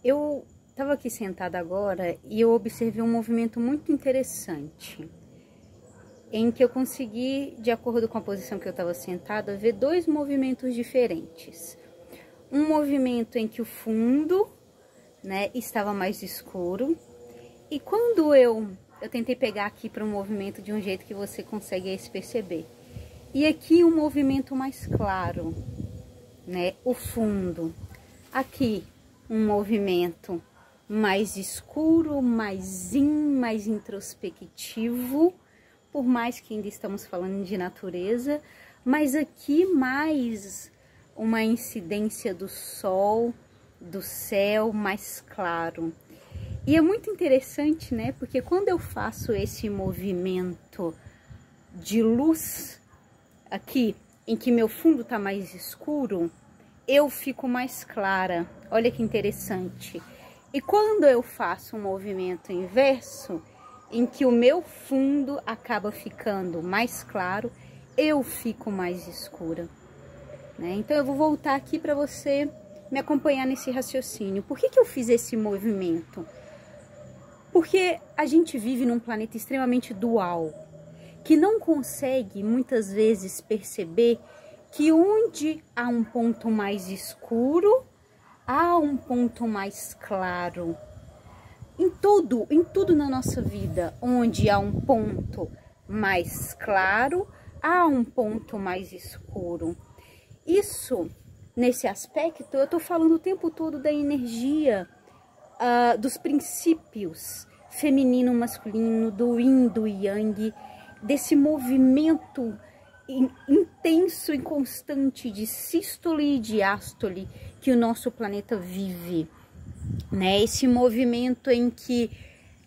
Eu estava aqui sentada agora e eu observei um movimento muito interessante, em que eu consegui, de acordo com a posição que eu estava sentada, ver dois movimentos diferentes. Um movimento em que o fundo, né, estava mais escuro, e quando eu tentei pegar aqui para um movimento de um jeito que você consegue se perceber. E aqui um movimento mais claro, né, o fundo. Aqui um movimento mais escuro, mais introspectivo, por mais que ainda estamos falando de natureza, mas aqui mais uma incidência do sol, do céu mais claro. E é muito interessante, né? Porque quando eu faço esse movimento de luz aqui, em que meu fundo tá mais escuro, eu fico mais clara. Olha que interessante. E quando eu faço um movimento inverso, em que o meu fundo acaba ficando mais claro, eu fico mais escura, né? Então eu vou voltar aqui para você me acompanhar nesse raciocínio. Por que eu fiz esse movimento? Porque a gente vive num planeta extremamente dual, que não consegue muitas vezes perceber que onde há um ponto mais escuro, há um ponto mais claro. Em tudo na nossa vida, onde há um ponto mais claro, há um ponto mais escuro. Isso, nesse aspecto, eu estou falando o tempo todo da energia, dos princípios feminino, masculino, do yin, do yang, desse movimento intenso e constante de sístole e diástole que o nosso planeta vive, né? Esse movimento em que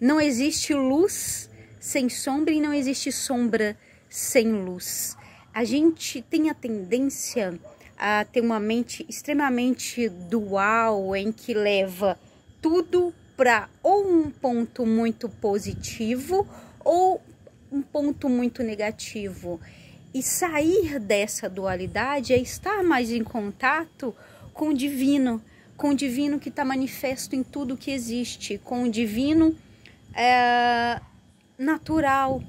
não existe luz sem sombra e não existe sombra sem luz. A gente tem a tendência a ter uma mente extremamente dual, em que leva tudo para ou um ponto muito positivo ou um ponto muito negativo. E sair dessa dualidade é estar mais em contato com o divino que está manifesto em tudo que existe, com o divino natural,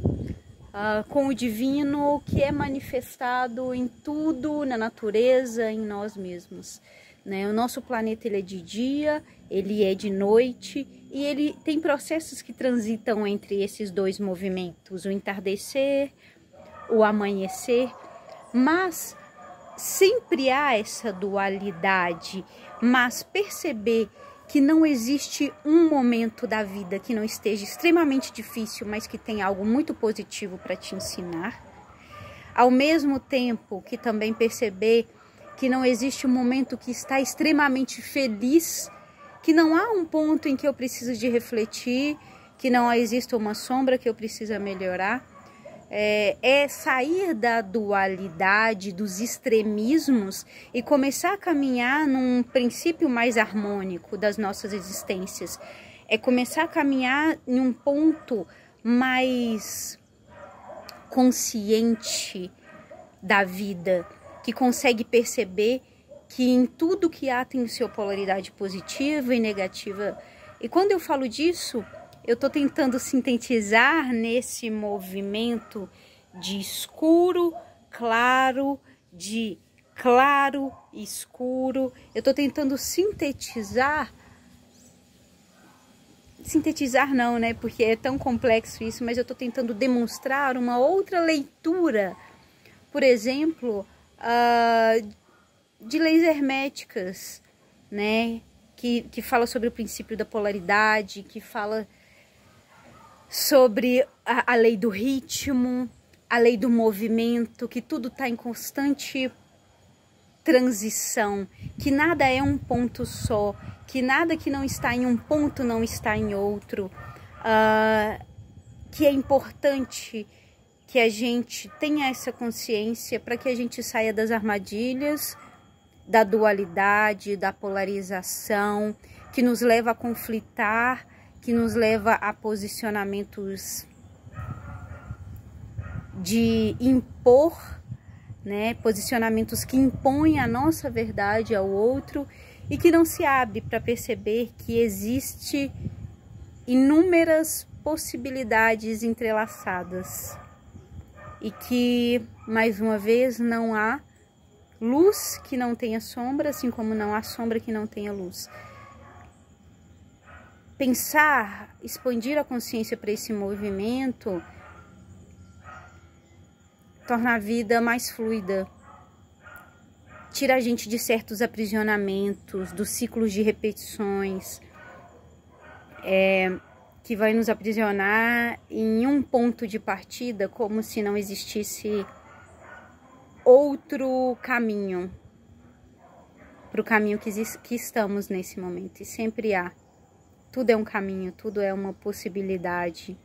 com o divino que é manifestado em tudo, na natureza, em nós mesmos, né? O nosso planeta, ele é de dia, ele é de noite, e ele tem processos que transitam entre esses dois movimentos, o entardecer, o amanhecer, mas sempre há essa dualidade. Mas perceber que não existe um momento da vida que não esteja extremamente difícil, mas que tem algo muito positivo para te ensinar. Ao mesmo tempo que também perceber que não existe um momento que está extremamente feliz, que não há um ponto em que eu preciso de refletir, que não existe uma sombra que eu preciso melhorar. É sair da dualidade, dos extremismos e começar a caminhar num princípio mais harmônico das nossas existências. É começar a caminhar em um ponto mais consciente da vida, que consegue perceber que em tudo que há tem sua polaridade positiva e negativa. E quando eu falo disso, eu estou tentando sintetizar nesse movimento de escuro, claro, de claro, escuro. Eu estou tentando sintetizar não, né? Porque é tão complexo isso, mas eu estou tentando demonstrar uma outra leitura, por exemplo, de leis herméticas, né? Que fala sobre o princípio da polaridade, que fala sobre a lei do ritmo, a lei do movimento, que tudo está em constante transição, que nada é um ponto só, que nada que não está em um ponto não está em outro, que é importante que a gente tenha essa consciência para que a gente saia das armadilhas, da dualidade, da polarização, que nos leva a conflitar, que nos leva a posicionamentos de impor, né? Posicionamentos que impõem a nossa verdade ao outro e que não se abre para perceber que existe inúmeras possibilidades entrelaçadas e que, mais uma vez, não há luz que não tenha sombra, assim como não há sombra que não tenha luz. Pensar, expandir a consciência para esse movimento, torna a vida mais fluida, tira a gente de certos aprisionamentos, dos ciclos de repetições, que vai nos aprisionar em um ponto de partida, como se não existisse outro caminho para o caminho que estamos nesse momento. E sempre há. Tudo é um caminho, tudo é uma possibilidade.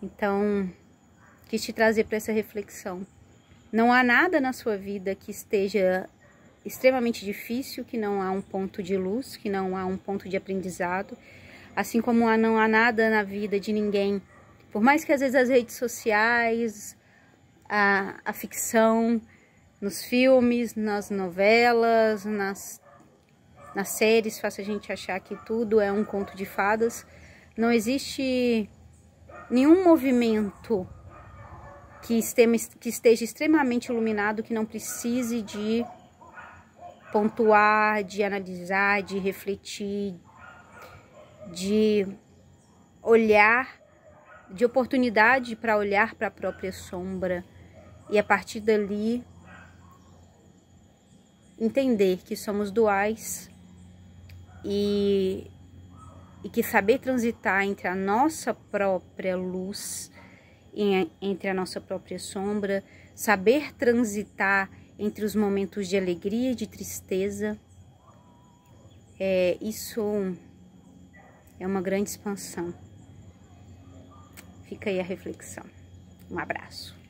Então, quis te trazer para essa reflexão. Não há nada na sua vida que esteja extremamente difícil, que não há um ponto de luz, que não há um ponto de aprendizado. Assim como não há nada na vida de ninguém. Por mais que às vezes as redes sociais, a ficção, nos filmes, nas novelas, nas séries, faça a gente achar que tudo é um conto de fadas. Não existe nenhum movimento que esteja extremamente iluminado, que não precise de pontuar, de analisar, de refletir, de olhar, de oportunidade para olhar para a própria sombra e a partir dali entender que somos duais e que saber transitar entre a nossa própria luz e entre a nossa própria sombra, saber transitar entre os momentos de alegria e de tristeza, isso é uma grande expansão. Fica aí a reflexão. Um abraço.